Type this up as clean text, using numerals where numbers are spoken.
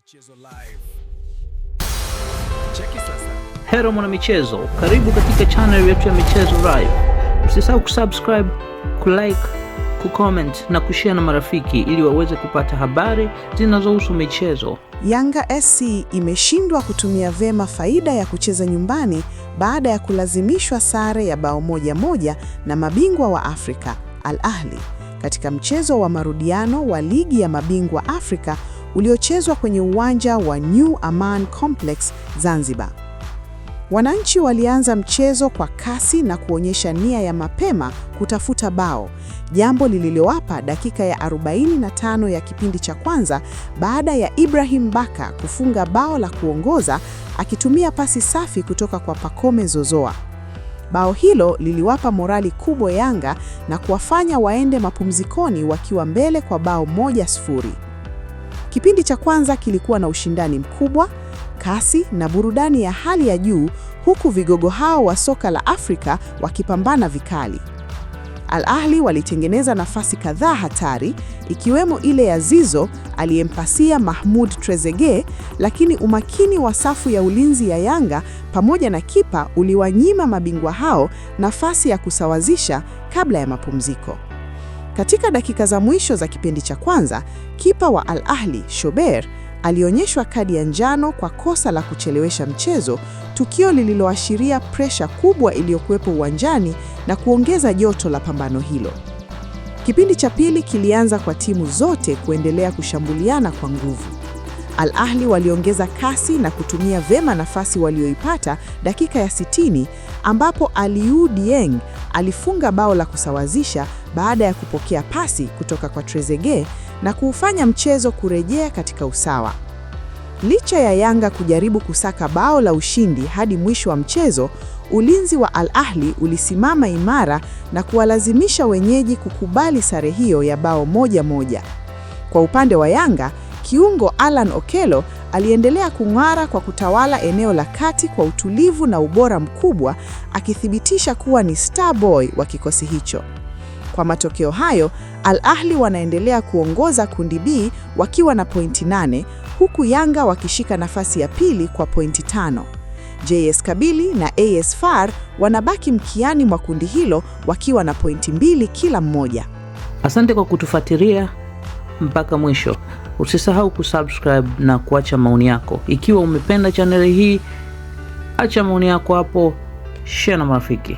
Michezo live. Cheki sasa. Hello mwana michezo, karibu katika channel yetu ya Michezo Live. Usisahau kusubscribe, kulike, kucomment na kushare na marafiki ili waweze kupata habari zinazohusu michezo. Yanga SC imeshindwa kutumia vema faida ya kucheza nyumbani baada ya kulazimishwa sare ya bao 1-1 na mabingwa wa Afrika Al Ahly katika mchezo wa marudiano wa ligi ya mabingwa Afrika uliochezwa kwenye uwanja wa New Aman Complex Zanzibar. Wananchi walianza mchezo kwa kasi na kuonyesha nia ya mapema kutafuta bao, jambo lililowapa dakika ya 45 ya kipindi cha kwanza baada ya Ibrahim Baka kufunga bao la kuongoza akitumia pasi safi kutoka kwa Pacome Zozoa. Bao hilo liliwapa morali kubwa Yanga na kuwafanya waende mapumzikoni wakiwa mbele kwa bao 1-0. Kipindi cha kwanza kilikuwa na ushindani mkubwa, kasi na burudani ya hali ya juu, huku vigogo hao wa soka la Afrika wakipambana vikali. Al Ahly walitengeneza nafasi kadhaa hatari, ikiwemo ile ya Zizo aliyempasia Mahmoud Trezeguet, lakini umakini wa safu ya ulinzi ya Yanga pamoja na kipa uliwanyima mabingwa hao nafasi ya kusawazisha kabla ya mapumziko. Katika dakika za mwisho za kipindi cha kwanza, kipa wa Al Ahly, Shober, alionyeshwa kadi ya njano kwa kosa la kuchelewesha mchezo, tukio lililoashiria presha kubwa iliyokuwepo uwanjani na kuongeza joto la pambano hilo. Kipindi cha pili kilianza kwa timu zote kuendelea kushambuliana kwa nguvu. Al Ahly waliongeza kasi na kutumia vema nafasi walioipata dakika ya 60, ambapo Aliou Dieng alifunga bao la kusawazisha baada ya kupokea pasi kutoka kwa Trezeguet na kuufanya mchezo kurejea katika usawa. Licha ya Yanga kujaribu kusaka bao la ushindi hadi mwisho wa mchezo, ulinzi wa Al Ahly ulisimama imara na kuwalazimisha wenyeji kukubali sare hiyo ya bao 1-1. Kwa upande wa Yanga, kiungo Alan Okello aliendelea kung'ara kwa kutawala eneo la kati kwa utulivu na ubora mkubwa, akithibitisha kuwa ni star boy wa kikosi hicho. Kwa matokeo hayo, Al Ahly wanaendelea kuongoza kundi B wakiwa na pointi 8, huku Yanga wakishika nafasi ya pili kwa pointi 5. JS Kabylie na AS FAR wanabaki mkiani mwa kundi hilo wakiwa na pointi 2 kila mmoja. Asante kwa kutufuatilia mpaka mwisho. Usisahau kusubscribe na kuacha maoni yako. Ikiwa umependa chaneli hii, acha maoni yako hapo, share na marafiki.